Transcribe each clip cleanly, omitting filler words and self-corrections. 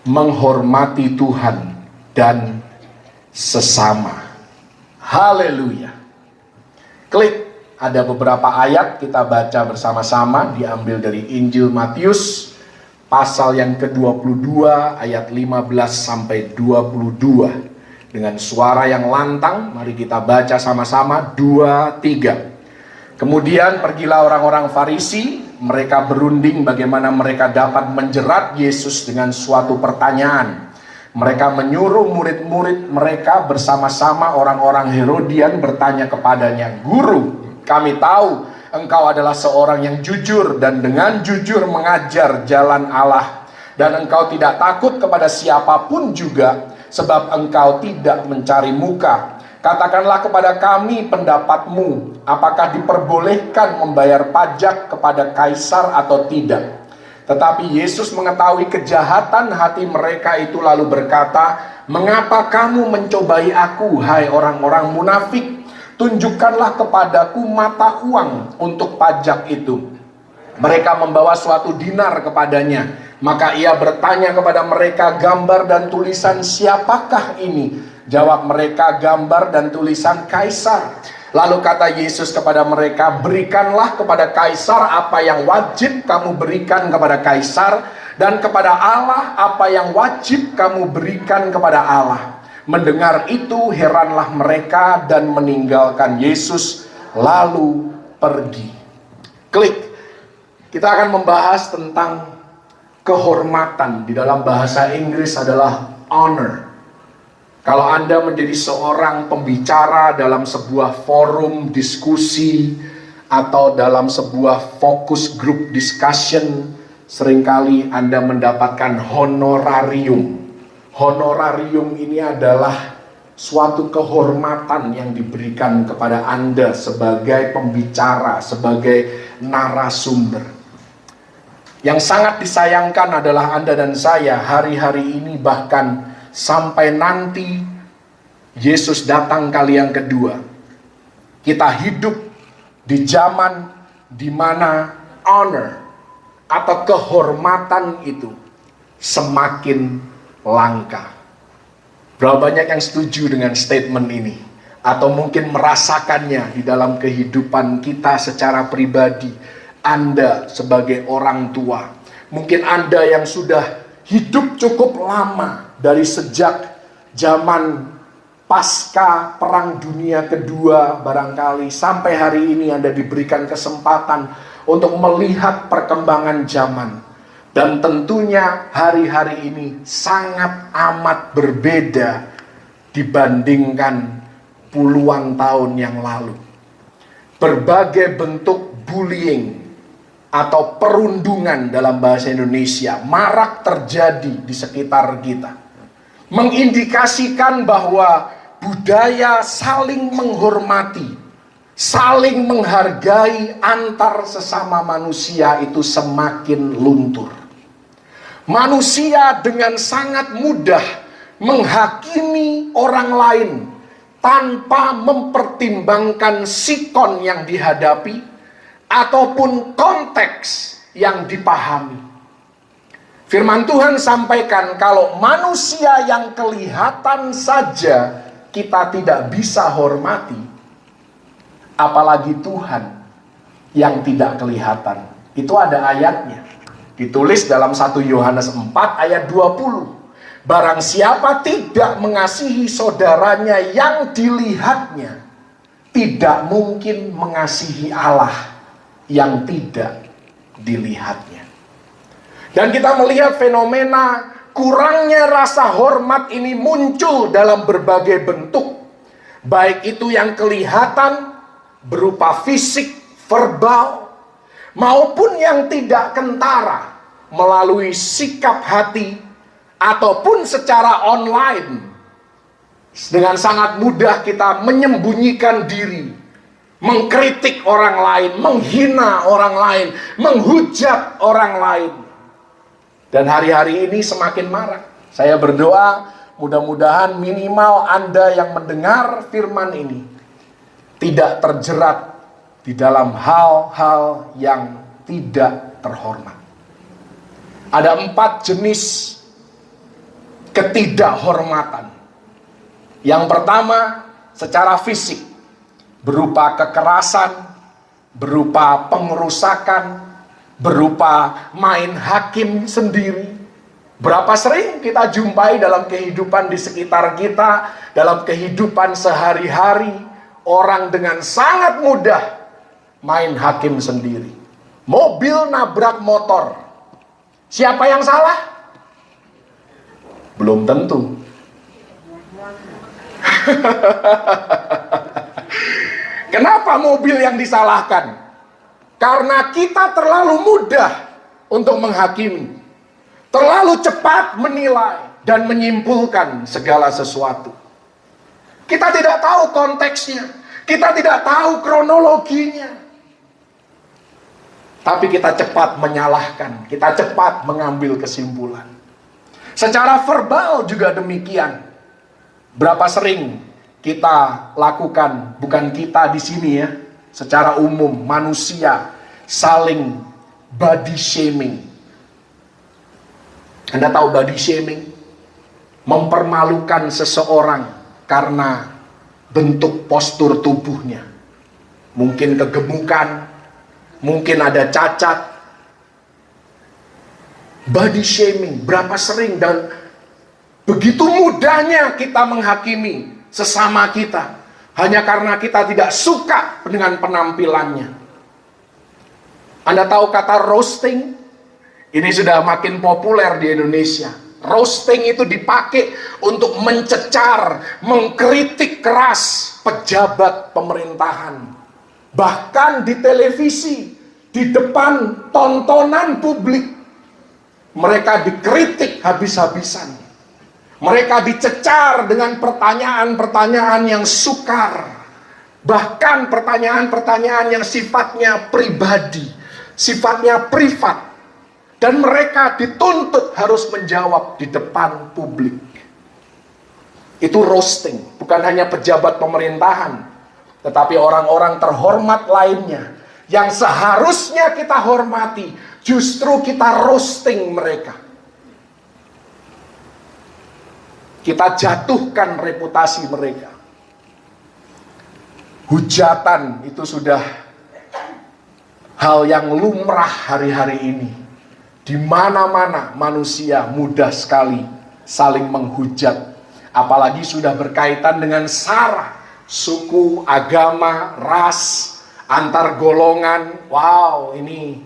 menghormati Tuhan dan sesama. Haleluya. Klik, ada beberapa ayat kita baca bersama-sama, diambil dari Injil Matius pasal yang ke-22 ayat 15 sampai 22. Dengan suara yang lantang, mari kita baca sama-sama, 2, 3. Kemudian pergilah orang-orang Farisi, mereka berunding bagaimana mereka dapat menjerat Yesus dengan suatu pertanyaan. Mereka menyuruh murid-murid mereka bersama-sama orang-orang Herodian bertanya kepadanya, "Guru, kami tahu engkau adalah seorang yang jujur dan dengan jujur mengajar jalan Allah. Dan engkau tidak takut kepada siapapun juga, sebab engkau tidak mencari muka. Katakanlah kepada kami pendapatmu, apakah diperbolehkan membayar pajak kepada kaisar atau tidak?" Tetapi Yesus mengetahui kejahatan hati mereka itu lalu berkata, "Mengapa kamu mencobai aku, hai orang-orang munafik? Tunjukkanlah kepadaku mata uang untuk pajak itu." Mereka membawa suatu dinar kepadanya. Maka ia bertanya kepada mereka, "Gambar dan tulisan siapakah ini?" Jawab mereka, "Gambar dan tulisan Kaisar." Lalu kata Yesus kepada mereka, "Berikanlah kepada Kaisar apa yang wajib kamu berikan kepada Kaisar, dan kepada Allah apa yang wajib kamu berikan kepada Allah." Mendengar itu heranlah mereka dan meninggalkan Yesus lalu pergi. Klik. Kita akan membahas tentang kehormatan. Di dalam bahasa Inggris adalah honor. Kalau Anda menjadi seorang pembicara dalam sebuah forum diskusi atau dalam sebuah focus group discussion, seringkali Anda mendapatkan honorarium. Honorarium ini adalah suatu kehormatan yang diberikan kepada Anda sebagai pembicara, sebagai narasumber. Yang sangat disayangkan adalah Anda dan saya hari-hari ini, bahkan sampai nanti Yesus datang kali yang kedua, kita hidup di zaman di mana honor atau kehormatan itu semakin langka. Berapa banyak yang setuju dengan statement ini? Atau mungkin merasakannya di dalam kehidupan kita secara pribadi. Anda sebagai orang tua, mungkin Anda yang sudah hidup cukup lama, dari sejak zaman pasca Perang Dunia Kedua barangkali, sampai hari ini Anda diberikan kesempatan untuk melihat perkembangan zaman. Dan tentunya hari-hari ini sangat amat berbeda dibandingkan puluhan tahun yang lalu. Berbagai bentuk bullying atau perundungan dalam bahasa Indonesia marak terjadi di sekitar kita, mengindikasikan bahwa budaya saling menghormati, saling menghargai antar sesama manusia itu semakin luntur. Manusia dengan sangat mudah menghakimi orang lain tanpa mempertimbangkan sikon yang dihadapi ataupun konteks yang dipahami. Firman Tuhan sampaikan kalau manusia yang kelihatan saja kita tidak bisa hormati, apalagi Tuhan yang tidak kelihatan. Itu ada ayatnya. Ditulis dalam 1 Yohanes 4 ayat 20. Barang siapa tidak mengasihi saudaranya yang dilihatnya, tidak mungkin mengasihi Allah yang tidak dilihatnya. Dan kita melihat fenomena kurangnya rasa hormat ini muncul dalam berbagai bentuk. Baik itu yang kelihatan berupa fisik, verbal, maupun yang tidak kentara melalui sikap hati ataupun secara online. Dengan sangat mudah kita menyembunyikan diri, mengkritik orang lain, menghina orang lain, menghujat orang lain. Dan hari-hari ini semakin marak. Saya berdoa mudah-mudahan minimal Anda yang mendengar firman ini tidak terjerat di dalam hal-hal yang tidak terhormat. Ada 4 jenis ketidakhormatan. Yang pertama, secara fisik, berupa kekerasan, berupa pengerusakan, berupa main hakim sendiri. Berapa sering kita jumpai dalam kehidupan di sekitar kita, dalam kehidupan sehari-hari, orang dengan sangat mudah main hakim sendiri. Mobil nabrak motor. Siapa yang salah? Belum tentu. Kenapa mobil yang disalahkan? Karena kita terlalu mudah untuk menghakimi. Terlalu cepat menilai dan menyimpulkan segala sesuatu. Kita tidak tahu konteksnya. Kita tidak tahu kronologinya. Tapi kita cepat menyalahkan. Kita cepat mengambil kesimpulan. Secara verbal juga demikian. Berapa sering kita lakukan, bukan kita di sini ya, secara umum manusia saling body shaming. Anda tahu body shaming? Mempermalukan seseorang karena bentuk postur tubuhnya. Mungkin kegemukan, mungkin ada cacat. Body shaming, berapa sering dan begitu mudahnya kita menghakimi sesama kita hanya karena kita tidak suka dengan penampilannya. Anda tahu kata roasting? Ini sudah makin populer di Indonesia. Roasting itu dipakai untuk mencecar, mengkritik keras pejabat pemerintahan. Bahkan di televisi, di depan tontonan publik, mereka dikritik habis-habisan. Mereka dicecar dengan pertanyaan-pertanyaan yang sukar. Bahkan pertanyaan-pertanyaan yang sifatnya pribadi, sifatnya privat. Dan mereka dituntut harus menjawab di depan publik. Itu roasting, bukan hanya pejabat pemerintahan, tetapi orang-orang terhormat lainnya yang seharusnya kita hormati, justru kita roasting mereka. Kita jatuhkan reputasi mereka. Hujatan itu sudah hal yang lumrah hari-hari ini. Di mana-mana manusia mudah sekali saling menghujat. Apalagi sudah berkaitan dengan sara, suku, agama, ras, antar golongan. Wow, ini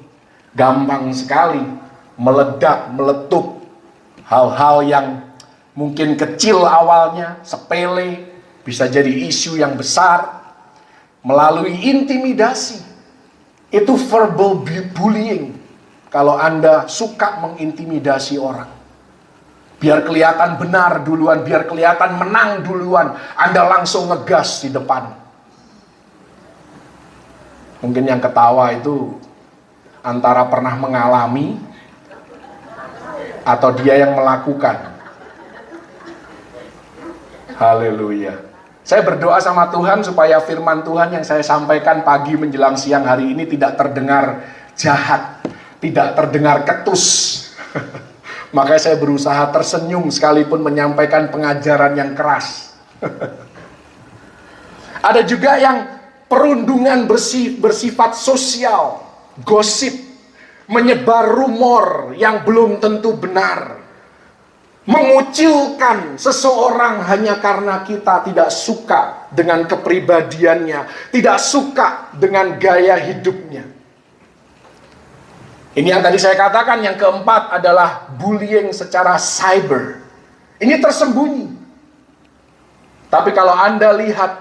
gampang sekali meledak, meletup. Hal-hal yang mungkin kecil awalnya, sepele, bisa jadi isu yang besar. Melalui intimidasi. Itu verbal bullying. Kalau Anda suka mengintimidasi orang, biar kelihatan benar duluan, biar kelihatan menang duluan, Anda langsung ngegas di depan. Mungkin yang ketawa itu antara pernah mengalami atau dia yang melakukan. Haleluya. Saya berdoa sama Tuhan supaya firman Tuhan yang saya sampaikan pagi menjelang siang hari ini tidak terdengar jahat, tidak terdengar ketus. Makanya saya berusaha tersenyum sekalipun menyampaikan pengajaran yang keras. Ada juga yang perundungan bersifat sosial, gosip, menyebar rumor yang belum tentu benar, mengucilkan seseorang hanya karena kita tidak suka dengan kepribadiannya, tidak suka dengan gaya hidupnya. Ini yang tadi saya katakan. Yang keempat adalah bullying secara cyber. Ini tersembunyi. Tapi kalau Anda lihat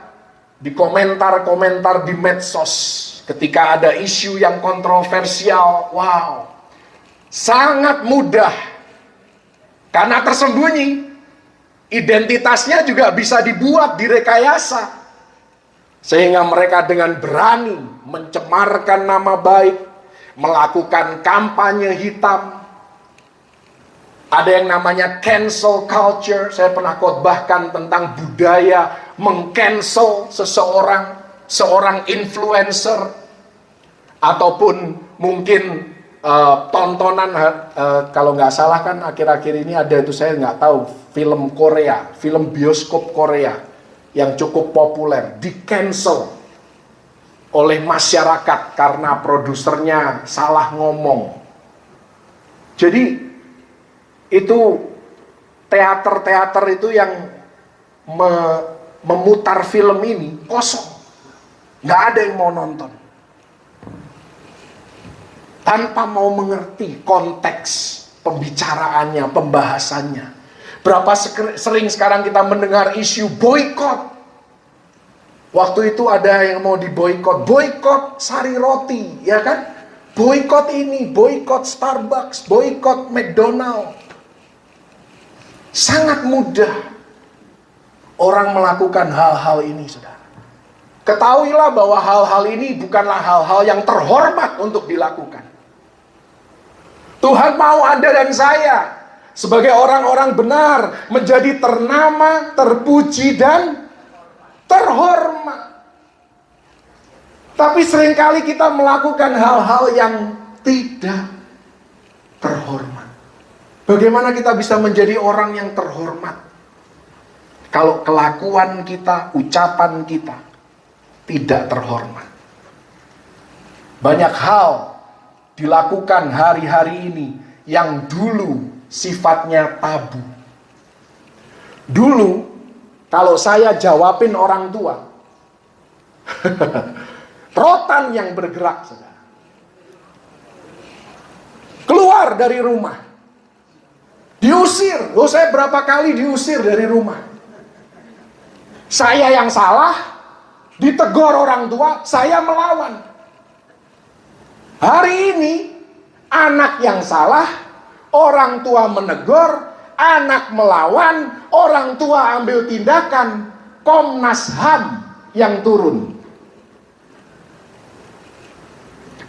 di komentar-komentar di medsos, ketika ada isu yang kontroversial, wow, sangat mudah. Karena tersembunyi, identitasnya juga bisa dibuat, direkayasa. Sehingga mereka dengan berani mencemarkan nama baik, melakukan kampanye hitam. Ada yang namanya cancel culture. Saya pernah khotbahkan tentang budaya meng-cancel seseorang, seorang influencer, ataupun mungkin tontonan, kalau nggak salah kan akhir-akhir ini ada itu, saya nggak tahu, film Korea, film bioskop Korea yang cukup populer di cancel oleh masyarakat karena produsernya salah ngomong. Jadi itu teater-teater itu yang memutar film ini kosong, nggak ada yang mau nonton, tanpa mau mengerti konteks pembicaraannya, pembahasannya. Berapa sering sekarang kita mendengar isu boykot. Waktu itu ada yang mau diboykot, boykot sari roti, ya kan? Boykot ini, boykot Starbucks, boykot McDonald. Sangat mudah orang melakukan hal-hal ini, saudara. Ketahuilah bahwa hal-hal ini bukanlah hal-hal yang terhormat untuk dilakukan. Tuhan mau Anda dan saya sebagai orang-orang benar menjadi ternama, terpuji, dan terhormat. Tapi seringkali kita melakukan hal-hal yang tidak terhormat. Bagaimana kita bisa menjadi orang yang terhormat kalau kelakuan kita, ucapan kita tidak terhormat? Banyak hal dilakukan hari-hari ini yang dulu sifatnya tabu. Dulu kalau saya jawabin orang tua, rotan yang bergerak, saudara. Keluar dari rumah, diusir. Saya berapa kali diusir dari rumah. Saya yang salah, ditegur orang tua, saya melawan. Hari ini anak yang salah, orang tua menegur, anak melawan, orang tua ambil tindakan, Komnas HAM yang turun.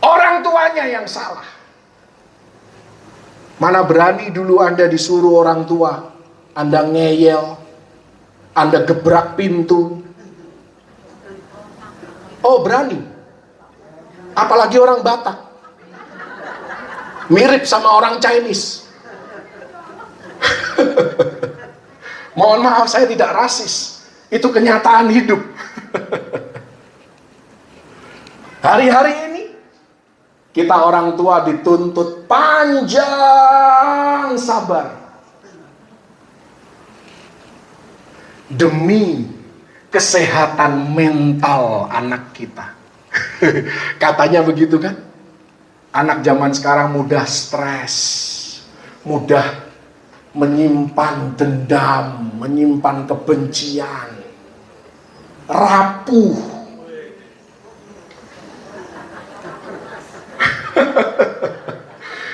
Orang tuanya yang salah. Mana berani dulu Anda disuruh orang tua, Anda ngeyel, Anda gebrak pintu. Oh, berani. Apalagi orang Batak. Mirip sama orang Chinese. Mohon maaf, saya tidak rasis. Itu kenyataan hidup. Hari-hari ini kita orang tua dituntut panjang sabar demi kesehatan mental anak kita. Katanya begitu kan? Anak zaman sekarang mudah stres, mudah menyimpan dendam, menyimpan kebencian, rapuh.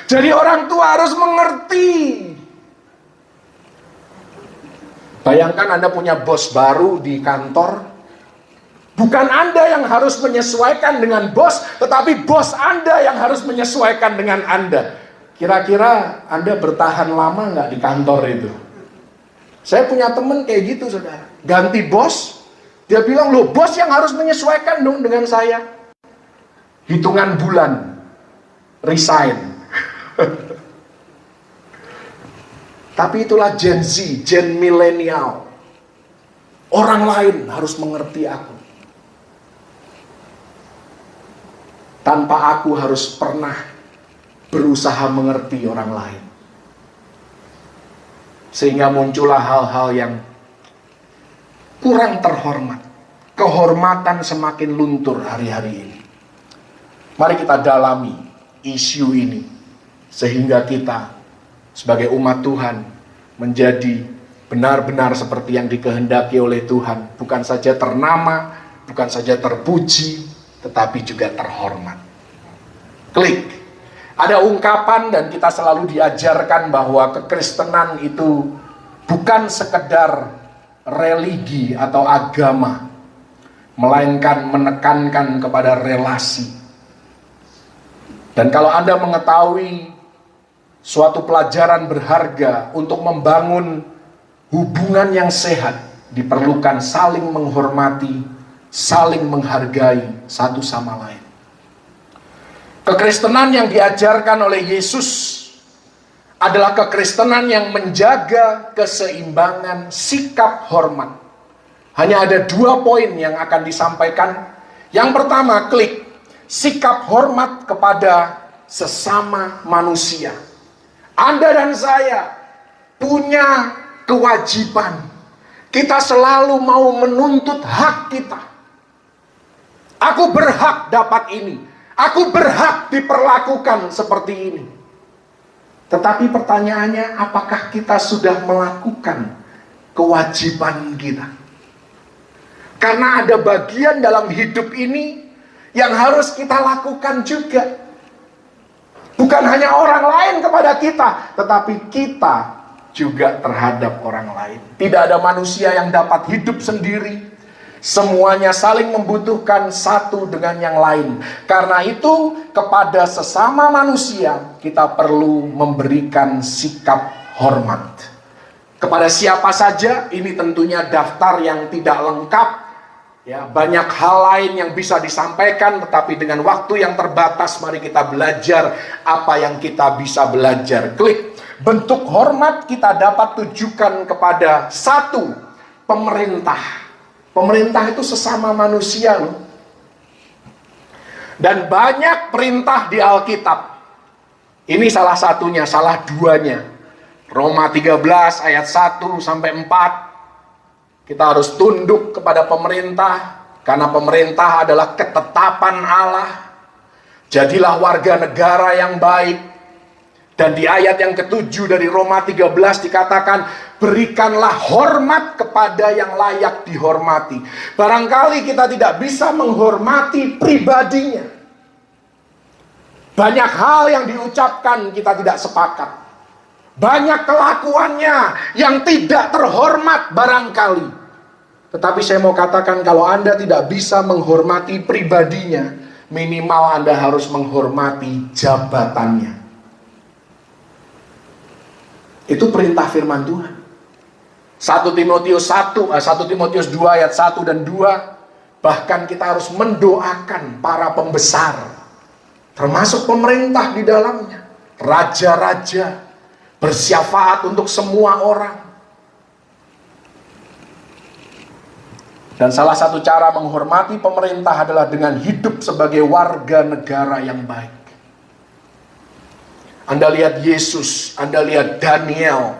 Jadi orang tua harus mengerti. Bayangkan Anda punya bos baru di kantor. Bukan Anda yang harus menyesuaikan dengan bos, tetapi bos Anda yang harus menyesuaikan dengan Anda. Kira-kira Anda bertahan lama nggak di kantor itu? Saya punya temen kayak gitu, saudara. Ganti bos, dia bilang, loh bos yang harus menyesuaikan dong dengan saya. Hitungan bulan, resign. Tapi itulah Gen Z, Gen milenial. Orang lain harus mengerti aku. Tanpa aku harus pernah berusaha mengerti orang lain. Sehingga muncullah hal-hal yang kurang terhormat. Kehormatan semakin luntur hari-hari ini. Mari kita dalami isu ini. Sehingga kita sebagai umat Tuhan menjadi benar-benar seperti yang dikehendaki oleh Tuhan. Bukan saja ternama, bukan saja terpuji, tetapi juga terhormat. Klik. Ada ungkapan dan kita selalu diajarkan bahwa kekristenan itu bukan sekedar religi atau agama, melainkan menekankan kepada relasi. Dan kalau Anda mengetahui suatu pelajaran berharga untuk membangun hubungan yang sehat, diperlukan saling menghormati, saling menghargai satu sama lain. Kekristenan yang diajarkan oleh Yesus adalah kekristenan yang menjaga keseimbangan sikap hormat. Hanya ada 2 poin yang akan disampaikan. Yang pertama, klik sikap hormat kepada sesama manusia. Anda dan saya punya kewajiban. Kita selalu mau menuntut hak kita. Aku berhak dapat ini. Aku berhak diperlakukan seperti ini. Tetapi pertanyaannya, apakah kita sudah melakukan kewajiban kita? Karena ada bagian dalam hidup ini yang harus kita lakukan juga. Bukan hanya orang lain kepada kita, tetapi kita juga terhadap orang lain. Tidak ada manusia yang dapat hidup sendiri. Semuanya saling membutuhkan satu dengan yang lain. Karena itu, kepada sesama manusia kita perlu memberikan sikap hormat. Kepada siapa saja, ini tentunya daftar yang tidak lengkap. Ya, banyak hal lain yang bisa disampaikan, tetapi dengan waktu yang terbatas, mari kita belajar apa yang kita bisa belajar. Klik. Bentuk hormat kita dapat tujukan kepada satu, pemerintah. Pemerintah itu sesama manusia loh. Dan banyak perintah di Alkitab. Ini salah satunya, salah duanya. Roma 13 ayat 1 sampai 4. Kita harus tunduk kepada pemerintah, karena pemerintah adalah ketetapan Allah. Jadilah warga negara yang baik. Dan di ayat yang ke-7 dari Roma 13 dikatakan, berikanlah hormat kepada yang layak dihormati. Barangkali kita tidak bisa menghormati pribadinya. Banyak hal yang diucapkan kita tidak sepakat. Banyak kelakuannya yang tidak terhormat barangkali. Tetapi saya mau katakan, kalau Anda tidak bisa menghormati pribadinya, minimal Anda harus menghormati jabatannya. Itu perintah firman Tuhan. 1 Timotius 2 ayat 1 dan 2. Bahkan kita harus mendoakan para pembesar, termasuk pemerintah di dalamnya, raja-raja, bersyafaat untuk semua orang. Dan salah satu cara menghormati pemerintah adalah dengan hidup sebagai warga negara yang baik. Anda lihat Yesus, Anda lihat Daniel,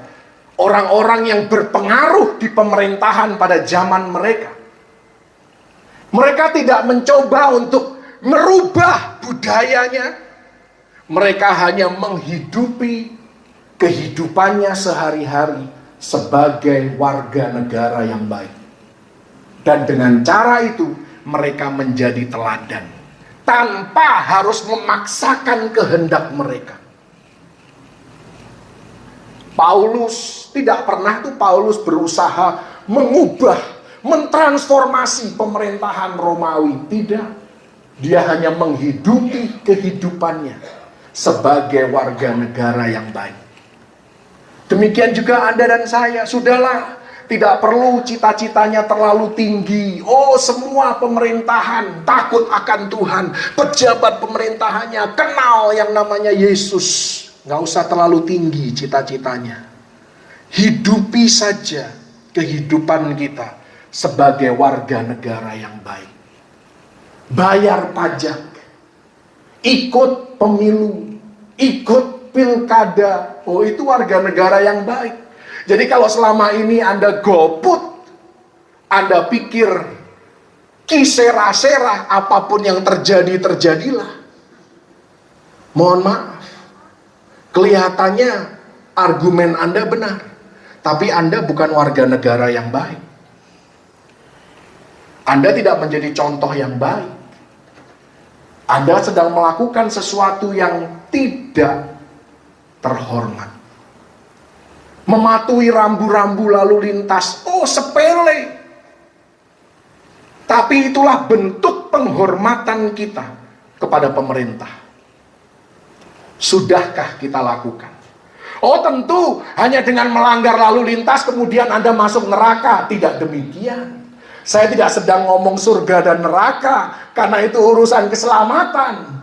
orang-orang yang berpengaruh di pemerintahan pada zaman mereka. Mereka tidak mencoba untuk merubah budayanya. Mereka hanya menghidupi kehidupannya sehari-hari sebagai warga negara yang baik. Dan dengan cara itu mereka menjadi teladan, tanpa harus memaksakan kehendak mereka. Paulus tidak pernah Paulus berusaha mengubah, mentransformasi pemerintahan Romawi. Tidak. Dia hanya menghidupi kehidupannya sebagai warga negara yang baik. Demikian juga Anda dan saya. Sudahlah, tidak perlu cita-citanya terlalu tinggi. Oh, semua pemerintahan takut akan Tuhan. Pejabat pemerintahannya kenal yang namanya Yesus. Gak usah terlalu tinggi cita-citanya. Hidupi saja kehidupan kita sebagai warga negara yang baik. Bayar pajak, ikut pemilu, ikut pilkada. Oh, itu warga negara yang baik. Jadi kalau selama ini Anda golput, Anda pikir kisera-sera, apapun yang terjadi, terjadilah. Mohon maaf. Kelihatannya argumen Anda benar, tapi Anda bukan warga negara yang baik. Anda tidak menjadi contoh yang baik. Anda sedang melakukan sesuatu yang tidak terhormat. Mematuhi rambu-rambu lalu lintas, oh sepele. Tapi itulah bentuk penghormatan kita kepada pemerintah. Sudahkah kita lakukan? Oh tentu, hanya dengan melanggar lalu lintas kemudian Anda masuk neraka. Tidak demikian. Saya tidak sedang ngomong surga dan neraka, karena itu urusan keselamatan.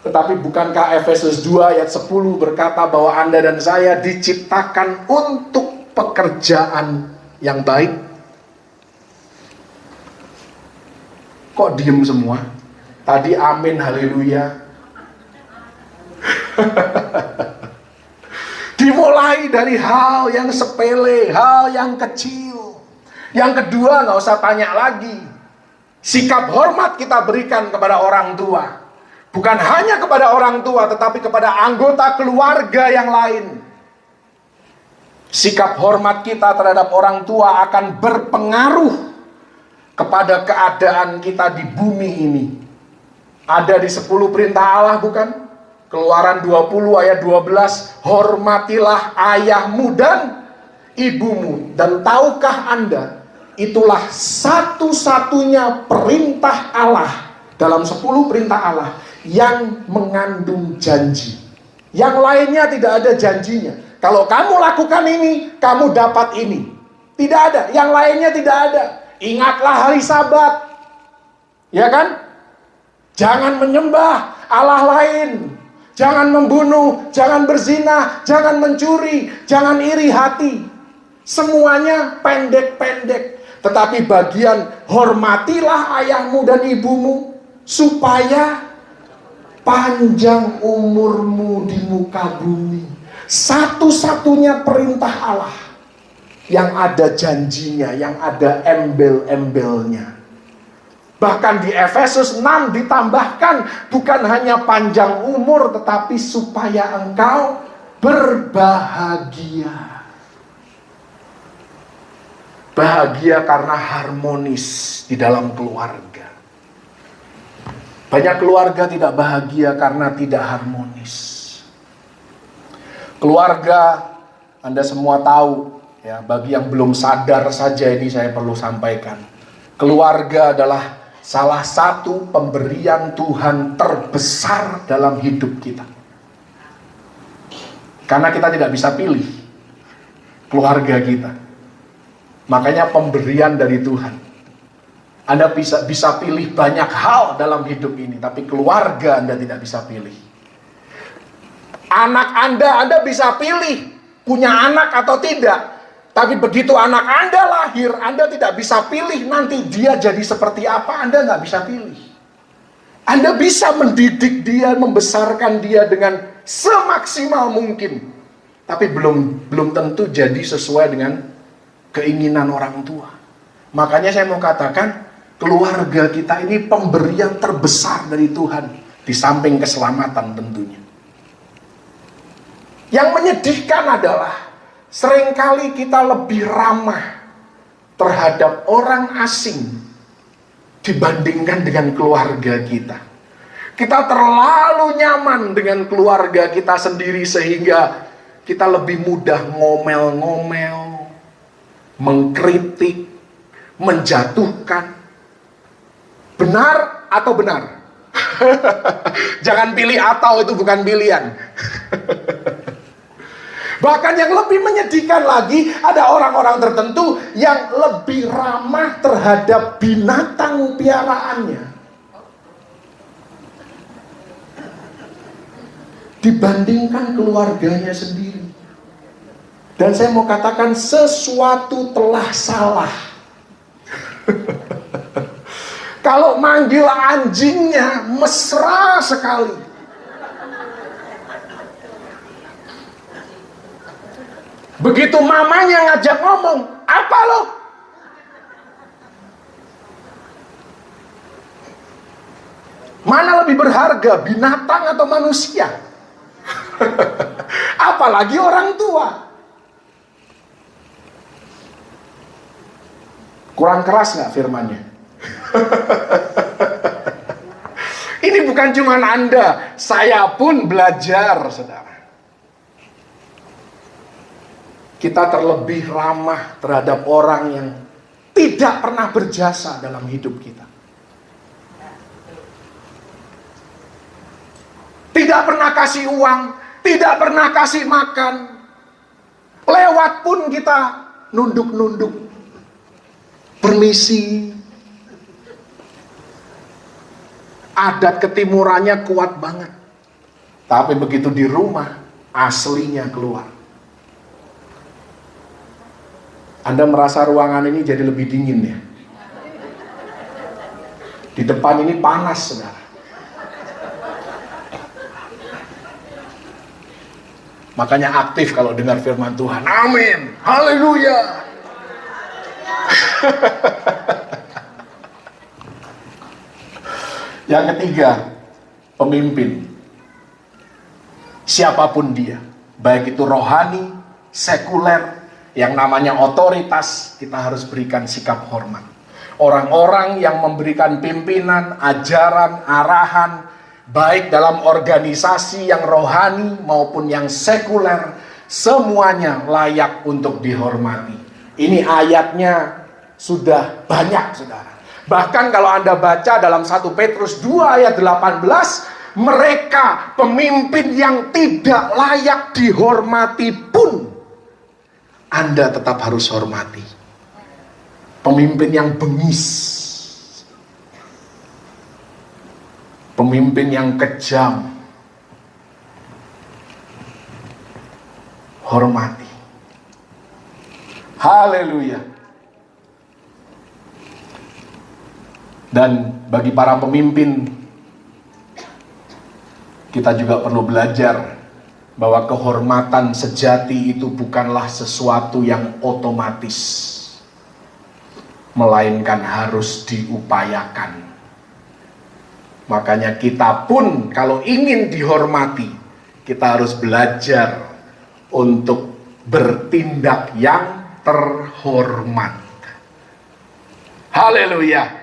Tetapi bukankah Efesus 2 ayat 10 berkata bahwa Anda dan saya diciptakan untuk pekerjaan yang baik? Kok diem semua? Tadi amin, haleluya. Dimulai dari hal yang sepele, hal yang kecil. Yang kedua, nggak usah tanya lagi. Sikap hormat kita berikan kepada orang tua. Bukan hanya kepada orang tua, tetapi kepada anggota keluarga yang lain. Sikap hormat kita terhadap orang tua akan berpengaruh kepada keadaan kita di bumi ini. Ada di 10 perintah Allah, bukan? Keluaran 20 ayat 12, hormatilah ayahmu dan ibumu. Dan tahukah Anda, itulah satu-satunya perintah Allah dalam 10 perintah Allah yang mengandung janji. Yang lainnya tidak ada janjinya. Kalau kamu lakukan ini, kamu dapat ini. Tidak ada, yang lainnya tidak ada. Ingatlah hari Sabat. Ya kan? Jangan menyembah Allah lain. Jangan membunuh, jangan berzina, jangan mencuri, jangan iri hati. Semuanya pendek-pendek. Tetapi bagian hormatilah ayahmu dan ibumu supaya panjang umurmu di muka bumi. Satu-satunya perintah Allah yang ada janjinya, yang ada embel-embelnya. Bahkan di Efesus 6 ditambahkan, bukan hanya panjang umur, tetapi supaya engkau berbahagia. Bahagia karena harmonis di dalam keluarga. Banyak keluarga tidak bahagia karena tidak harmonis. Keluarga, Anda semua tahu, ya, bagi yang belum sadar saja ini saya perlu sampaikan. Keluarga adalah salah satu pemberian Tuhan terbesar dalam hidup kita. Karena kita tidak bisa pilih keluarga kita. Makanya pemberian dari Tuhan. Anda bisa pilih banyak hal dalam hidup ini, tapi keluarga Anda tidak bisa pilih. Anak Anda bisa pilih punya anak atau tidak. Tapi begitu anak Anda lahir, Anda tidak bisa pilih nanti dia jadi seperti apa. Anda nggak bisa pilih. Anda bisa mendidik dia, membesarkan dia dengan semaksimal mungkin. Tapi belum tentu jadi sesuai dengan keinginan orang tua. Makanya saya mau katakan, keluarga kita ini pemberian terbesar dari Tuhan. Di samping keselamatan tentunya. Yang menyedihkan adalah seringkali kita lebih ramah terhadap orang asing dibandingkan dengan keluarga kita. Kita terlalu nyaman dengan keluarga kita sendiri sehingga kita lebih mudah ngomel-ngomel, mengkritik, menjatuhkan. Benar atau benar? Jangan pilih atau, itu bukan pilihan. Bahkan yang lebih menyedihkan lagi, ada orang-orang tertentu yang lebih ramah terhadap binatang piaraannya dibandingkan keluarganya sendiri. Dan saya mau katakan, sesuatu telah salah. Kalau manggil anjingnya mesra sekali. Begitu mamanya ngajak ngomong, apa lo? Mana lebih berharga, binatang atau manusia? Apalagi orang tua. Kurang keras nggak firmannya? Ini bukan cuma Anda, saya pun belajar, saudara. Kita terlebih ramah terhadap orang yang tidak pernah berjasa dalam hidup kita. Tidak pernah kasih uang, tidak pernah kasih makan. Lewat pun kita nunduk-nunduk. Permisi. Adat ketimurannya kuat banget. Tapi begitu di rumah, aslinya keluar. Anda merasa ruangan ini jadi lebih dingin ya? Di depan ini panas, saudara. Makanya aktif kalau dengar firman Tuhan. Amin. Haleluya. Yang ketiga, pemimpin. Siapapun dia, baik itu rohani, sekuler, yang namanya otoritas, kita harus berikan sikap hormat. Orang-orang yang memberikan pimpinan, ajaran, arahan, baik dalam organisasi yang rohani maupun yang sekuler, semuanya layak untuk dihormati. Ini ayatnya sudah banyak, saudara. Bahkan kalau Anda baca dalam 1 Petrus 2 ayat 18, mereka pemimpin yang tidak layak dihormati pun Anda tetap harus hormati. Pemimpin yang bengis, pemimpin yang kejam, hormati. Haleluya. Dan bagi para pemimpin, kita juga perlu belajar bahwa kehormatan sejati itu bukanlah sesuatu yang otomatis, melainkan harus diupayakan. Makanya kita pun kalau ingin dihormati, kita harus belajar untuk bertindak yang terhormat. Haleluya.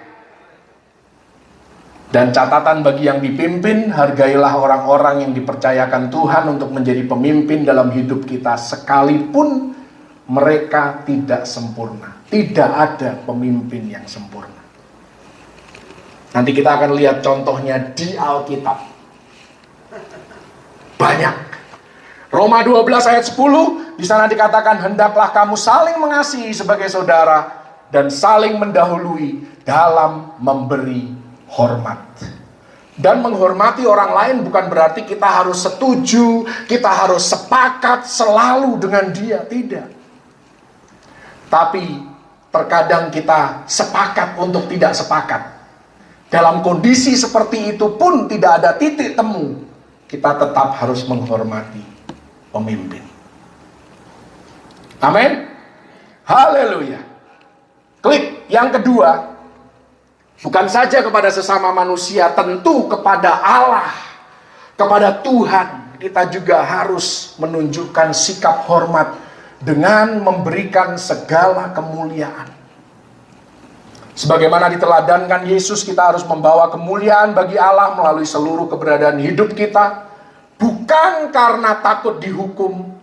Dan catatan bagi yang dipimpin, hargailah orang-orang yang dipercayakan Tuhan untuk menjadi pemimpin dalam hidup kita, sekalipun mereka tidak sempurna. Tidak ada pemimpin yang sempurna. Nanti kita akan lihat contohnya di Alkitab. Banyak. Roma 12 ayat 10, di sana dikatakan, hendaklah kamu saling mengasihi sebagai saudara dan saling mendahului dalam memberi hormat. Dan menghormati orang lain bukan berarti kita harus setuju, kita harus sepakat selalu dengan dia, tidak. Tapi terkadang kita sepakat untuk tidak sepakat. Dalam kondisi seperti itu pun tidak ada titik temu, kita tetap harus menghormati pemimpin. Amin. Haleluya. Klik yang kedua, bukan saja kepada sesama manusia, tentu kepada Allah, kepada Tuhan, kita juga harus menunjukkan sikap hormat dengan memberikan segala kemuliaan. Sebagaimana diteladankan Yesus, kita harus membawa kemuliaan bagi Allah melalui seluruh keberadaan hidup kita, bukan karena takut dihukum,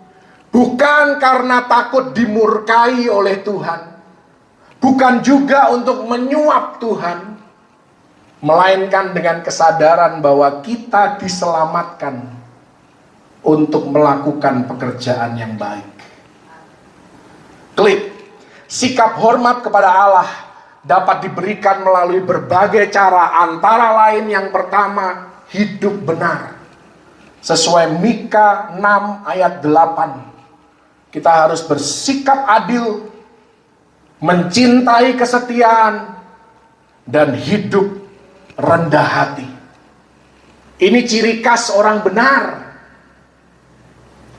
bukan karena takut dimurkai oleh Tuhan, bukan juga untuk menyuap Tuhan, melainkan dengan kesadaran bahwa kita diselamatkan untuk melakukan pekerjaan yang baik. Klik, sikap hormat kepada Allah dapat diberikan melalui berbagai cara, antara lain yang pertama, hidup benar. Sesuai Mika 6 ayat 8, kita harus bersikap adil, mencintai kesetiaan, dan hidup rendah hati. Ini ciri khas orang benar.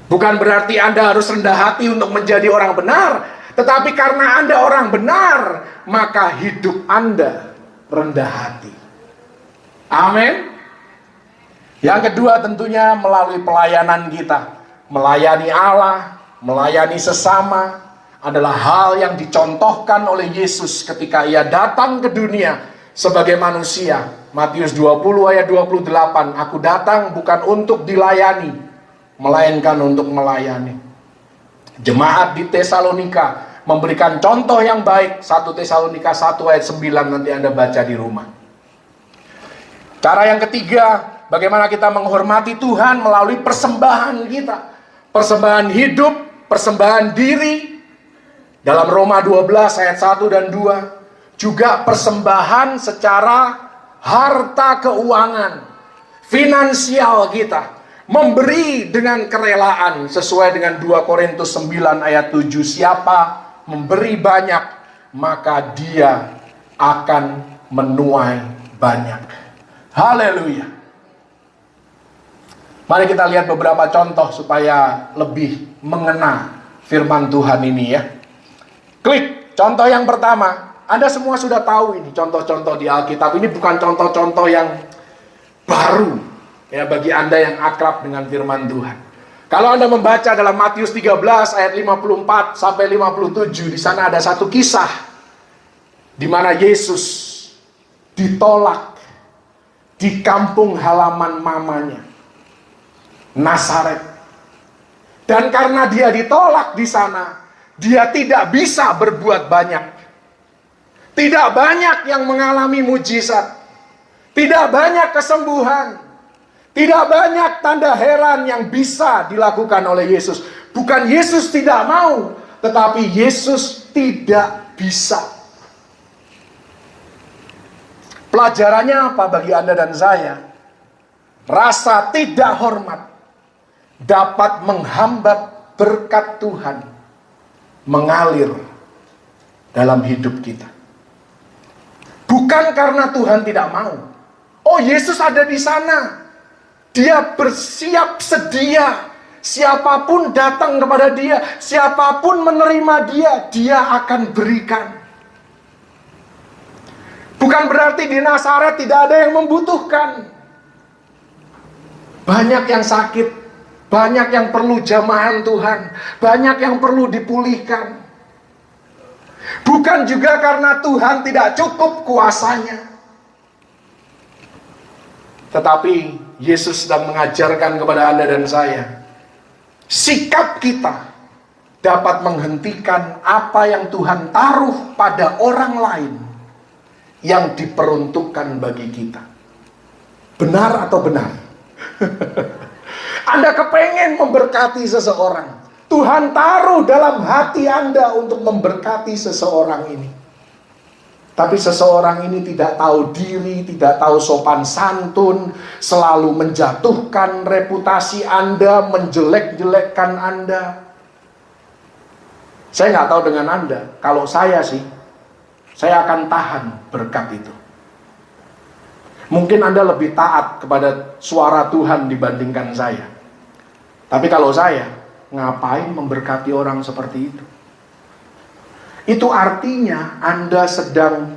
Bukan berarti Anda harus rendah hati untuk menjadi orang benar, tetapi karena Anda orang benar, maka hidup Anda rendah hati. Amin. Yang kedua tentunya melalui pelayanan kita. Melayani Allah, melayani sesama adalah hal yang dicontohkan oleh Yesus ketika ia datang ke dunia sebagai manusia. Matius 20 ayat 28, aku datang bukan untuk dilayani, melainkan untuk melayani. Jemaat di Tesalonika memberikan contoh yang baik. 1 Tesalonika 1 ayat 9, nanti Anda baca di rumah. Cara yang ketiga, bagaimana kita menghormati Tuhan melalui persembahan kita. Persembahan hidup, persembahan diri. Dalam Roma 12 ayat 1 dan 2. Juga persembahan secara harta keuangan, finansial kita. memberi dengan kerelaan sesuai dengan 2 Korintus 9 ayat 7. Siapa memberi banyak, maka dia akan menuai banyak. Haleluya. Mari kita lihat beberapa contoh supaya lebih mengena firman Tuhan ini ya. Klik contoh yang pertama. Anda semua sudah tahu ini contoh-contoh di Alkitab. Ini bukan contoh-contoh yang baru ya bagi Anda yang akrab dengan firman Tuhan. Kalau Anda membaca dalam Matius 13 ayat 54 sampai 57, di sana ada satu kisah di mana Yesus ditolak di kampung halaman mamanya, Nazaret. Dan karena dia ditolak di sana, dia tidak bisa berbuat banyak. Tidak banyak yang mengalami mujizat. Tidak banyak kesembuhan. Tidak banyak tanda heran yang bisa dilakukan oleh Yesus. Bukan Yesus tidak mau, tetapi Yesus tidak bisa. Pelajarannya apa bagi Anda dan saya? Rasa tidak hormat dapat menghambat berkat Tuhan mengalir dalam hidup kita. Bukan karena Tuhan tidak mau. Oh, Yesus ada di sana. Dia bersiap sedia. Siapapun datang kepada dia, siapapun menerima dia, dia akan berikan. Bukan berarti di Nazaret tidak ada yang membutuhkan. Banyak yang sakit, banyak yang perlu jamahan Tuhan, banyak yang perlu dipulihkan. Bukan juga karena Tuhan tidak cukup kuasanya, tetapi Yesus sedang mengajarkan kepada Anda dan saya, sikap kita dapat menghentikan apa yang Tuhan taruh pada orang lain yang diperuntukkan bagi kita. Benar atau benar? Anda kepengen memberkati seseorang, Tuhan taruh dalam hati Anda untuk memberkati seseorang ini. Tapi seseorang ini tidak tahu diri, tidak tahu sopan santun, selalu menjatuhkan reputasi Anda, menjelek-jelekkan Anda. Saya nggak tahu dengan Anda, kalau saya sih, saya akan tahan berkat itu. Mungkin Anda lebih taat kepada suara Tuhan dibandingkan saya. Tapi kalau saya, ngapain memberkati orang seperti itu? Itu artinya Anda sedang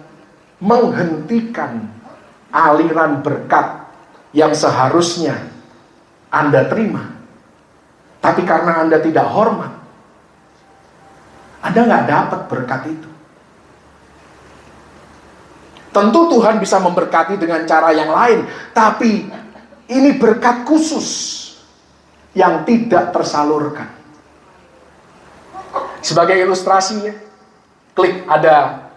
menghentikan aliran berkat yang seharusnya Anda terima. Tapi karena Anda tidak hormat, Anda nggak dapat berkat itu. Tentu Tuhan bisa memberkati dengan cara yang lain, tapi ini berkat khusus yang tidak tersalurkan. Sebagai ilustrasinya, klik ada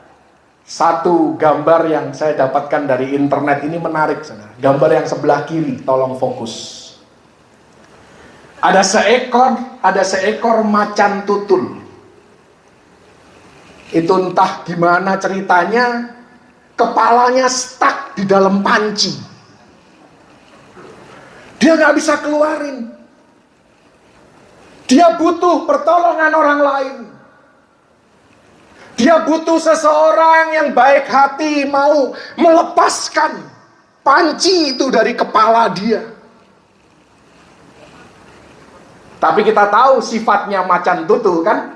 satu gambar yang saya dapatkan dari internet. Ini menarik, saudara. Gambar yang sebelah kiri, tolong fokus. Ada seekor macan tutul. Itu entah gimana ceritanya, kepalanya stuck di dalam panci. Dia nggak bisa keluarin. Dia butuh pertolongan orang lain. Dia butuh seseorang yang baik hati mau melepaskan panci itu dari kepala dia. Tapi kita tahu sifatnya macan tutul kan?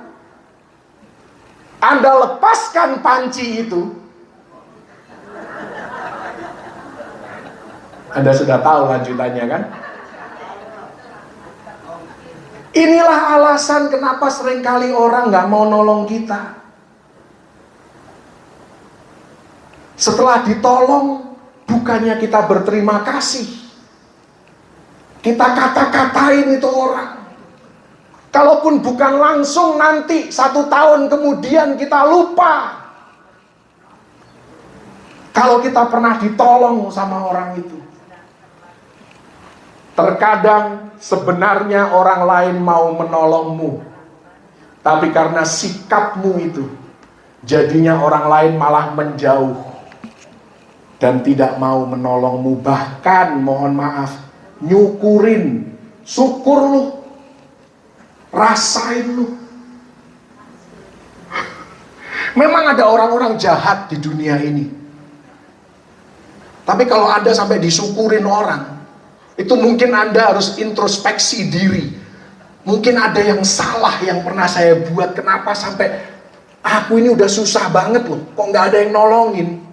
Anda lepaskan panci itu, Anda sudah tahu lanjutannya kan? Inilah alasan kenapa seringkali orang nggak mau nolong kita. Setelah ditolong, bukannya kita berterima kasih, kita kata-katain itu orang. Kalaupun bukan langsung, nanti 1 tahun kemudian kita lupa kalau kita pernah ditolong sama orang itu. Terkadang sebenarnya orang lain mau menolongmu, tapi karena sikapmu itu, jadinya orang lain malah menjauh dan tidak mau menolongmu. Bahkan mohon maaf, nyukurin syukur lu, rasain lu. Memang ada orang-orang jahat di dunia ini. Tapi kalau Anda sampai disyukurin orang, itu mungkin Anda harus introspeksi diri. Mungkin ada yang salah yang pernah saya buat. Kenapa sampai aku ini udah susah banget loh, kok nggak ada yang nolongin.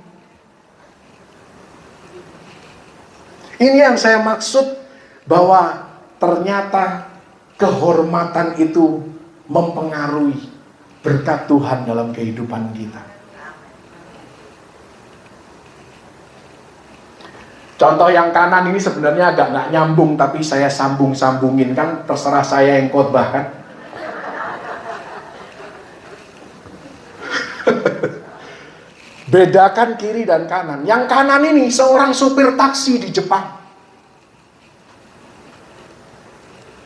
Ini yang saya maksud, bahwa ternyata kehormatan itu mempengaruhi berkat Tuhan dalam kehidupan kita. Contoh yang kanan ini sebenarnya agak nggak nyambung, tapi saya sambung-sambungin, kan terserah saya yang khotbah kan. Bedakan kiri dan kanan. Yang kanan ini seorang supir taksi di Jepang.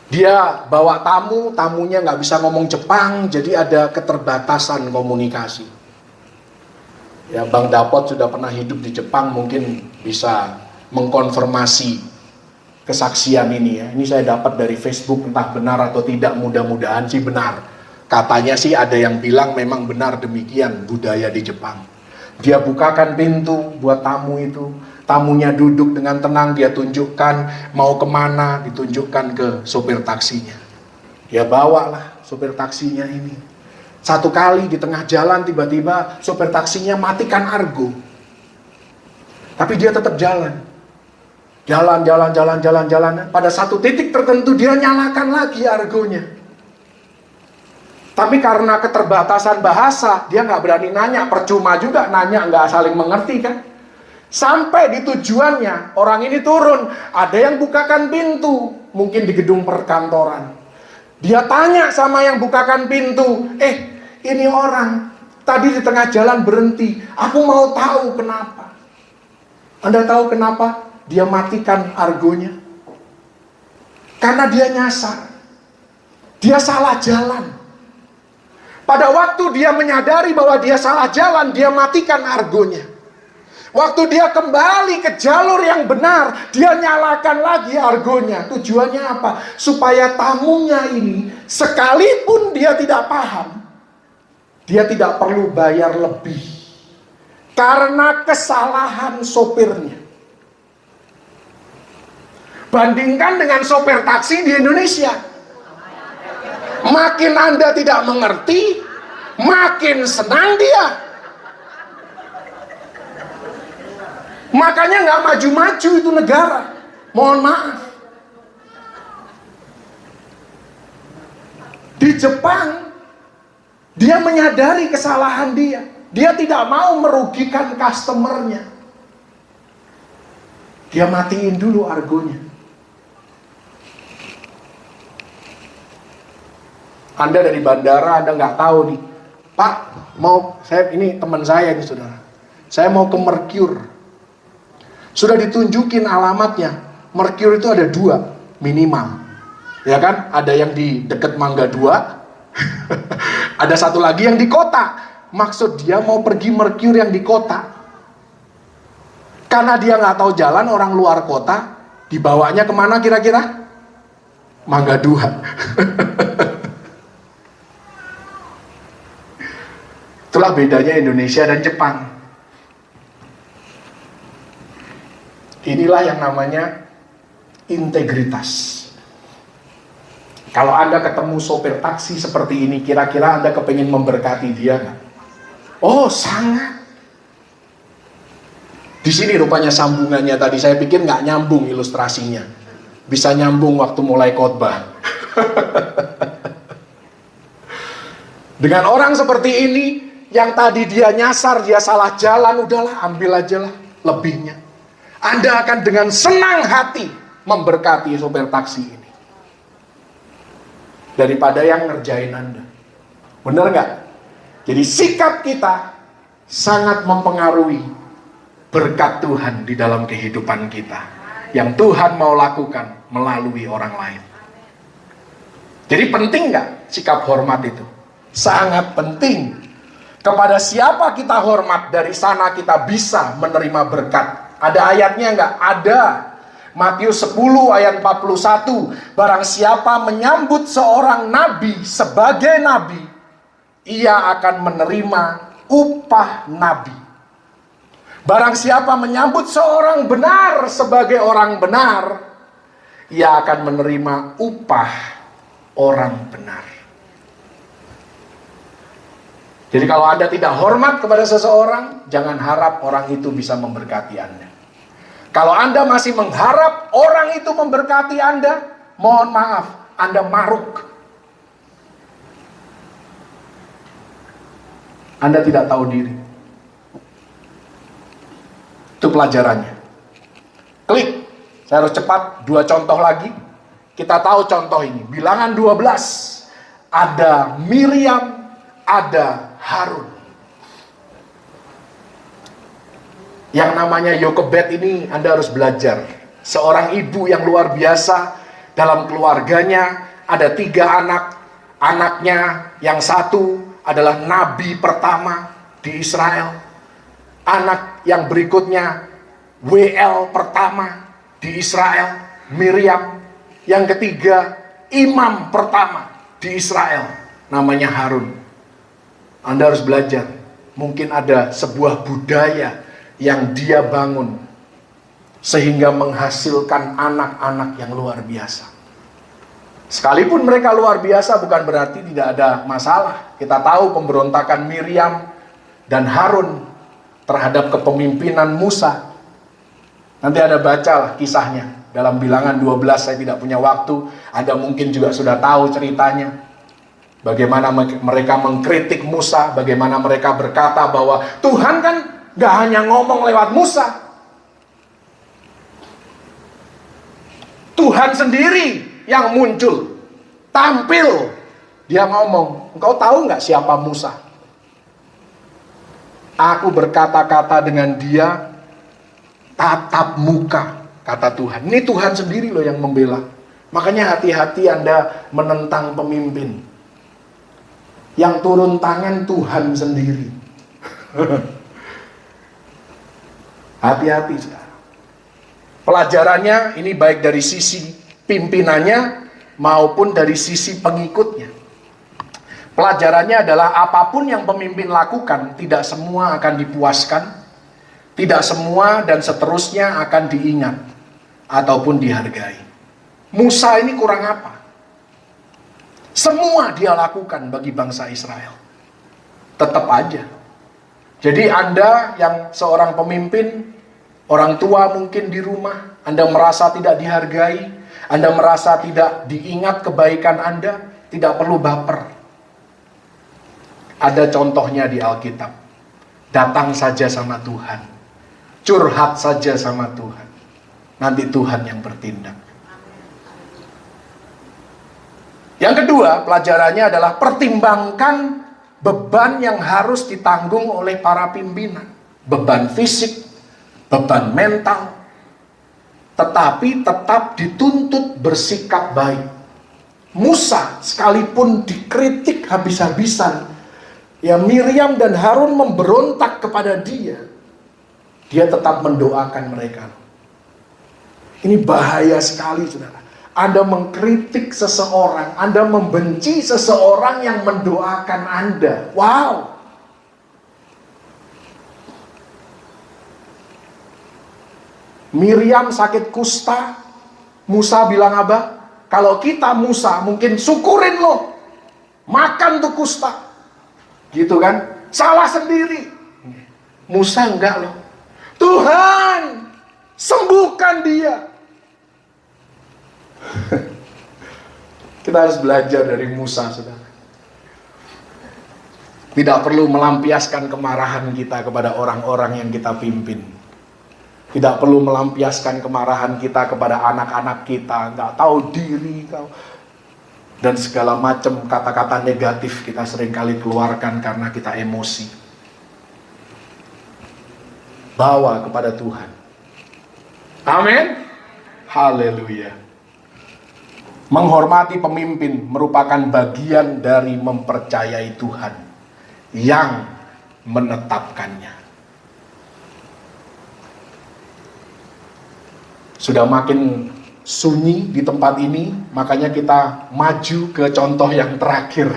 Dia bawa tamu, tamunya nggak bisa ngomong Jepang, jadi ada keterbatasan komunikasi. Ya, Bang Dapot sudah pernah hidup di Jepang, mungkin bisa mengkonfirmasi kesaksian ini ya. Ini saya dapat dari Facebook, entah benar atau tidak, mudah-mudahan sih benar. Katanya sih ada yang bilang memang benar demikian budaya di Jepang. Dia bukakan pintu buat tamu itu. Tamunya duduk dengan tenang, dia tunjukkan mau kemana, ditunjukkan ke sopir taksinya. Dia bawalah sopir taksinya ini. Satu kali di tengah jalan tiba-tiba sopir taksinya matikan argo. Tapi dia tetap jalan. Jalan. Pada satu titik tertentu dia nyalakan lagi argonya. Tapi karena keterbatasan bahasa, dia nggak berani nanya, percuma juga nanya, nggak saling mengerti kan. Sampai di tujuannya, orang ini turun, ada yang bukakan pintu, mungkin di gedung perkantoran. Dia tanya sama yang bukakan pintu, ini orang, tadi di tengah jalan berhenti, aku mau tahu kenapa. Anda tahu kenapa? Dia matikan argonya. Karena dia nyasar. Dia salah jalan. Pada waktu dia menyadari bahwa dia salah jalan, dia matikan argonya. Waktu dia kembali ke jalur yang benar, dia nyalakan lagi argonya. Tujuannya apa? Supaya tamunya ini, sekalipun dia tidak paham, dia tidak perlu bayar lebih. Karena kesalahan sopirnya. Bandingkan dengan sopir taksi di Indonesia. Makin Anda tidak mengerti, makin senang dia. Makanya nggak maju-maju itu negara. Mohon maaf. Di Jepang, dia menyadari kesalahan dia. Dia tidak mau merugikan customernya. Dia matiin dulu argonya. Anda dari bandara, Anda nggak tahu nih, Pak, ini teman saya nih saudara, saya mau ke Mercure. Sudah ditunjukin alamatnya. Mercure itu ada 2 minimal, ya kan? Ada yang di dekat Mangga 2, ada satu lagi yang di kota. Maksud dia mau pergi Mercure yang di kota. Karena dia nggak tahu jalan, orang luar kota, dibawanya kemana kira-kira? Mangga 2. Itulah bedanya Indonesia dan Jepang. Inilah yang namanya integritas. Kalau Anda ketemu sopir taksi seperti ini, kira-kira Anda kepingin memberkati dia nggak? Oh, sangat. Di sini rupanya sambungannya tadi, saya pikir nggak nyambung ilustrasinya. Bisa nyambung waktu mulai khotbah. Dengan orang seperti ini, yang tadi dia nyasar, dia salah jalan, udahlah ambil aja lah lebihnya. Anda akan dengan senang hati memberkati sopir taksi ini. Daripada yang ngerjain Anda. Benar nggak? Jadi sikap kita sangat mempengaruhi berkat Tuhan di dalam kehidupan kita. Yang Tuhan mau lakukan melalui orang lain. Jadi penting nggak sikap hormat itu? Sangat penting. Kepada siapa kita hormat, dari sana kita bisa menerima berkat. Ada ayatnya nggak? Ada. Matius 10 ayat 41. Barang siapa menyambut seorang nabi sebagai nabi, ia akan menerima upah nabi. Barang siapa menyambut seorang benar sebagai orang benar, ia akan menerima upah orang benar. Jadi kalau Anda tidak hormat kepada seseorang, jangan harap orang itu bisa memberkati Anda. Kalau Anda masih mengharap orang itu memberkati Anda, mohon maaf, Anda maruk. Anda tidak tahu diri. Itu pelajarannya. Klik. Saya harus cepat, 2 contoh lagi. Kita tahu contoh ini. Bilangan 12. Ada Miriam, ada Harun. Yang namanya Yokebed ini Anda harus belajar. Seorang ibu yang luar biasa. Dalam keluarganya ada 3 anak. Anaknya yang satu adalah nabi pertama di Israel. Anak yang berikutnya WL pertama di Israel, Miriam. Yang ketiga, imam pertama di Israel, namanya Harun. Anda harus belajar. Mungkin ada sebuah budaya yang dia bangun sehingga menghasilkan anak-anak yang luar biasa. Sekalipun mereka luar biasa, bukan berarti tidak ada masalah. Kita tahu pemberontakan Miriam dan Harun terhadap kepemimpinan Musa. Nanti Anda bacalah kisahnya dalam Bilangan 12. Saya tidak punya waktu. Anda mungkin juga sudah tahu ceritanya. Bagaimana mereka mengkritik Musa, bagaimana mereka berkata bahwa Tuhan kan gak hanya ngomong lewat Musa. Tuhan sendiri yang muncul, tampil. Dia ngomong, engkau tahu gak siapa Musa? Aku berkata-kata dengan dia tatap muka, kata Tuhan. Ini Tuhan sendiri loh yang membela. Makanya hati-hati Anda menentang pemimpin. Yang turun tangan Tuhan sendiri. Hati-hati saudara. Pelajarannya ini baik dari sisi pimpinannya maupun dari sisi pengikutnya. Pelajarannya adalah apapun yang pemimpin lakukan, tidak semua akan dipuaskan, tidak semua dan seterusnya akan diingat ataupun dihargai. Musa ini kurang apa? Semua dia lakukan bagi bangsa Israel. Tetap aja. Jadi Anda yang seorang pemimpin, orang tua mungkin di rumah, Anda merasa tidak dihargai, Anda merasa tidak diingat kebaikan Anda, tidak perlu baper. Ada contohnya di Alkitab. Datang saja sama Tuhan. Curhat saja sama Tuhan. Nanti Tuhan yang bertindak. Yang kedua, pelajarannya adalah pertimbangkan beban yang harus ditanggung oleh para pimpinan. Beban fisik, beban mental. Tetapi tetap dituntut bersikap baik. Musa sekalipun dikritik habis-habisan, ya Miriam dan Harun memberontak kepada dia, dia tetap mendoakan mereka. Ini bahaya sekali saudara. Anda mengkritik seseorang, Anda membenci seseorang yang mendoakan Anda. Wow. Miriam sakit kusta, Musa bilang apa? Kalau kita Musa mungkin syukurin loh, makan tuh kusta. Gitu kan? Salah sendiri. Musa enggak loh. Tuhan, sembuhkan dia. Kita harus belajar dari Musa, saudara. Tidak perlu melampiaskan kemarahan kita kepada orang-orang yang kita pimpin. Tidak perlu melampiaskan kemarahan kita kepada anak-anak kita. Nggak tahu diri kau. Dan segala macam kata-kata negatif kita seringkali keluarkan karena kita emosi. Bawa kepada Tuhan. Amin. Haleluya. Menghormati pemimpin merupakan bagian dari mempercayai Tuhan yang menetapkannya. Sudah makin sunyi di tempat ini, makanya kita maju ke contoh yang terakhir.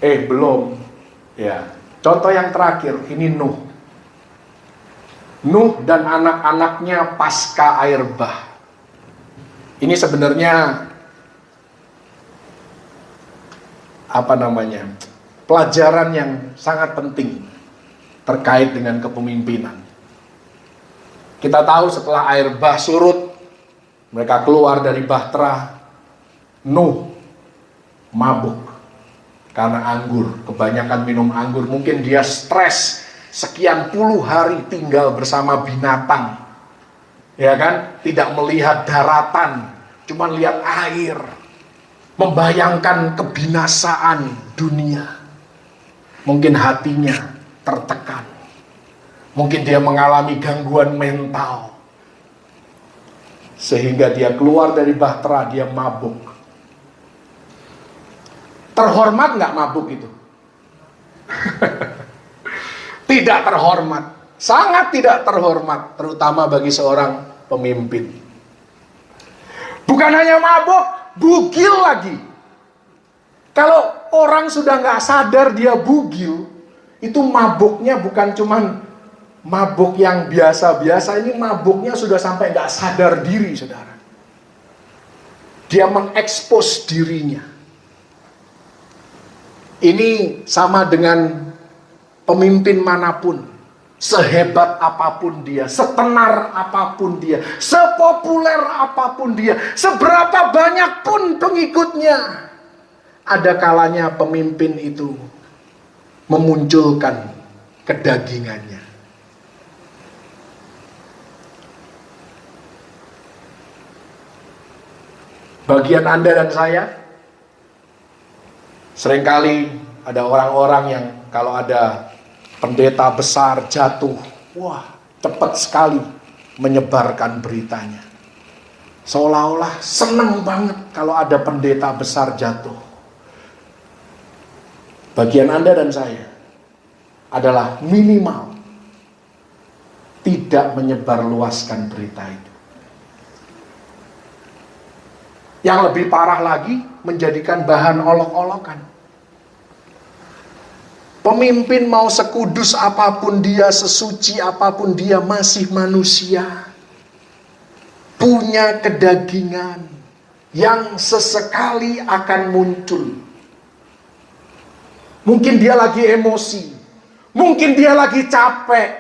Belum. Ya, contoh yang terakhir ini Nuh. Nuh dan anak-anaknya pasca air bah. Ini sebenarnya pelajaran yang sangat penting terkait dengan kepemimpinan. Kita tahu setelah air bah surut, mereka keluar dari bahtera. Nuh mabuk karena anggur, kebanyakan minum anggur. Mungkin dia stres, sekian puluh hari tinggal bersama binatang, ya kan? Tidak melihat daratan, cuma lihat air, membayangkan kebinasaan dunia. Mungkin hatinya tertekan, mungkin dia mengalami gangguan mental, sehingga dia keluar dari bahtera, dia mabuk. Terhormat nggak mabuk itu? Tidak terhormat, sangat tidak terhormat, terutama bagi seorang pemimpin. Bukan hanya mabuk, bugil lagi. Kalau orang sudah nggak sadar dia bugil, itu mabuknya bukan cuman mabuk yang biasa-biasa, ini mabuknya sudah sampai nggak sadar diri, saudara. Dia mengekspos dirinya. Ini sama dengan pemimpin manapun, sehebat apapun dia, setenar apapun dia, sepopuler apapun dia, seberapa banyak pun pengikutnya, ada kalanya pemimpin itu memunculkan kedagingannya. Bagian Anda dan saya, seringkali ada orang-orang yang kalau ada pendeta besar jatuh, wah, cepat sekali menyebarkan beritanya. Seolah-olah senang banget kalau ada pendeta besar jatuh. Bagian Anda dan saya adalah minimal tidak menyebarluaskan berita itu. Yang lebih parah lagi, menjadikan bahan olok-olokan. Pemimpin mau sekudus apapun dia, sesuci apapun dia, masih manusia. Punya kedagingan yang sesekali akan muncul. Mungkin dia lagi emosi, mungkin dia lagi capek,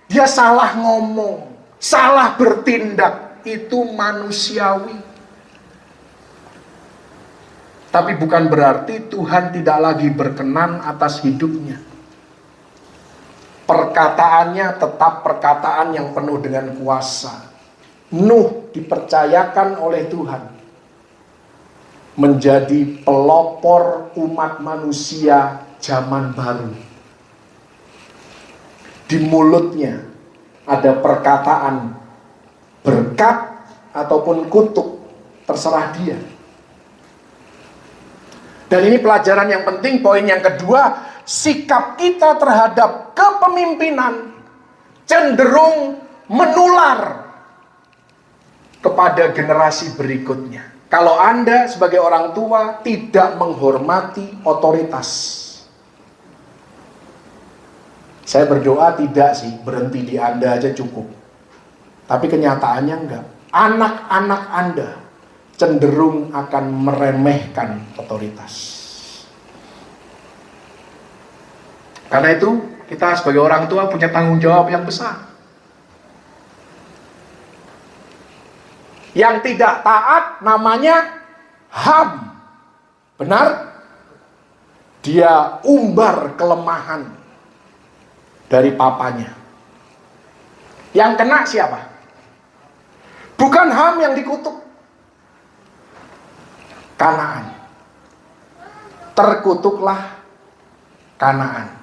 dia salah ngomong, salah bertindak, itu manusiawi. Tapi bukan berarti Tuhan tidak lagi berkenan atas hidupnya. Perkataannya tetap perkataan yang penuh dengan kuasa. Nuh dipercayakan oleh Tuhan menjadi pelopor umat manusia zaman baru. Di mulutnya ada perkataan berkat ataupun kutuk, terserah dia. Dan ini pelajaran yang penting. Poin yang kedua, sikap kita terhadap kepemimpinan cenderung menular kepada generasi berikutnya. Kalau Anda sebagai orang tua tidak menghormati otoritas, saya berdoa tidak sih, berhenti di Anda aja cukup. Tapi kenyataannya enggak. Anak-anak Anda cenderung akan meremehkan otoritas. Karena itu, kita sebagai orang tua punya tanggung jawab yang besar. Yang tidak taat namanya HAM. Benar? Dia umbar kelemahan dari papanya. Yang kena siapa? Bukan HAM yang dikutuk. Kanaan. Terkutuklah Kanaan.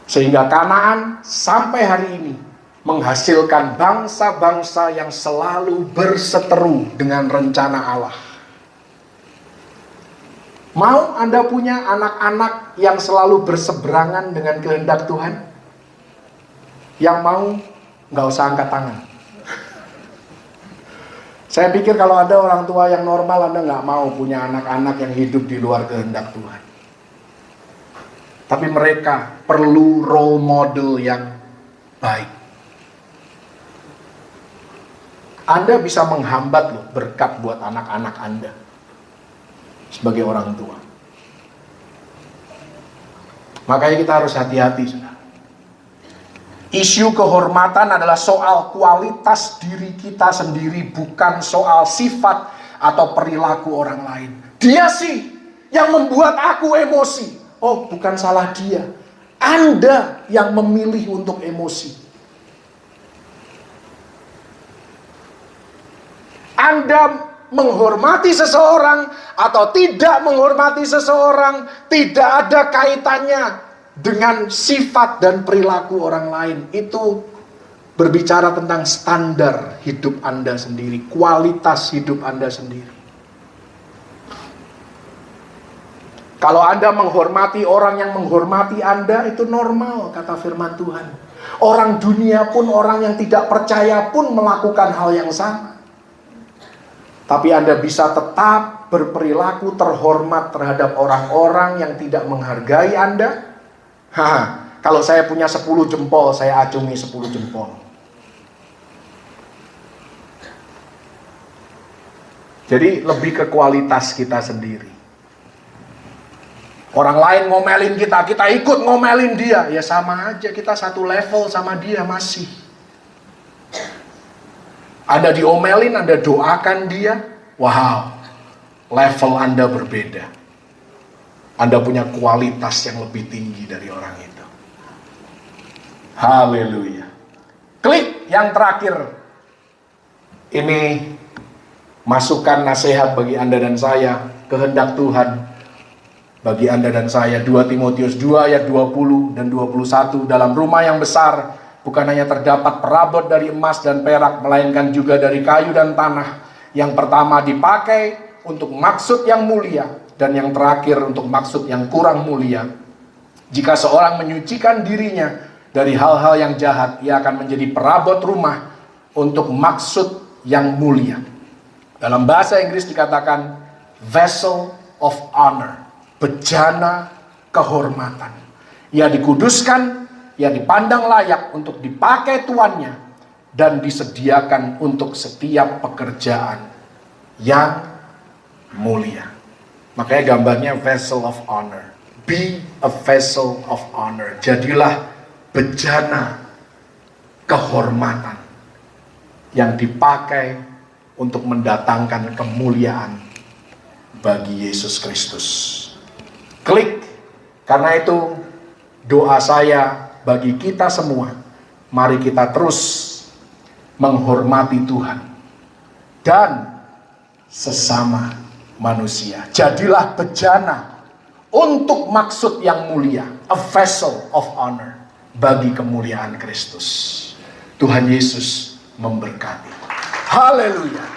Sehingga Kanaan sampai hari ini menghasilkan bangsa-bangsa yang selalu berseteru dengan rencana Allah. Mau Anda punya anak-anak yang selalu berseberangan dengan kehendak Tuhan? Yang mau, nggak usah angkat tangan. Saya pikir kalau ada orang tua yang normal, Anda nggak mau punya anak-anak yang hidup di luar kehendak Tuhan. Tapi mereka perlu role model yang baik. Anda bisa menghambat loh berkat buat anak-anak Anda sebagai orang tua. Makanya kita harus hati-hati, saudara. Isu kehormatan adalah soal kualitas diri kita sendiri, bukan soal sifat atau perilaku orang lain. Dia sih yang membuat aku emosi. Oh, bukan salah dia. Anda yang memilih untuk emosi. Anda menghormati seseorang atau tidak menghormati seseorang tidak ada kaitannya dengan sifat dan perilaku orang lain. Itu berbicara tentang standar hidup Anda sendiri, kualitas hidup Anda sendiri. Kalau Anda menghormati orang yang menghormati Anda, itu normal, kata firman Tuhan. Orang dunia pun, orang yang tidak percaya pun melakukan hal yang sama. Tapi Anda bisa tetap berperilaku terhormat terhadap orang-orang yang tidak menghargai Anda. Kalau saya punya 10 jempol, saya acungi 10 jempol. Jadi lebih ke kualitas kita sendiri. Orang lain ngomelin kita, kita ikut ngomelin dia. Ya sama aja, kita satu level sama dia masih. Anda diomelin, Anda doakan dia. Wow, level Anda berbeda. Anda punya kualitas yang lebih tinggi dari orang itu. Haleluya. Klik yang terakhir. Ini masukan nasihat bagi Anda dan saya. Kehendak Tuhan bagi Anda dan saya. 2 Timotius 2 ayat 20 dan 21. Dalam rumah yang besar bukan hanya terdapat perabot dari emas dan perak, melainkan juga dari kayu dan tanah. Yang pertama dipakai untuk maksud yang mulia, dan yang terakhir untuk maksud yang kurang mulia. Jika seorang menyucikan dirinya dari hal-hal yang jahat, ia akan menjadi perabot rumah untuk maksud yang mulia. Dalam bahasa Inggris dikatakan vessel of honor, bejana kehormatan. Ia dikuduskan, ia dipandang layak untuk dipakai tuannya, dan disediakan untuk setiap pekerjaan yang mulia. Makanya gambarnya vessel of honor. Be a vessel of honor. Jadilah bejana kehormatan yang dipakai untuk mendatangkan kemuliaan bagi Yesus Kristus. Klik. Karena itu doa saya bagi kita semua, mari kita terus menghormati Tuhan dan sesama manusia. Jadilah bejana untuk maksud yang mulia, a vessel of honor bagi kemuliaan Kristus. Tuhan Yesus memberkati. Haleluya.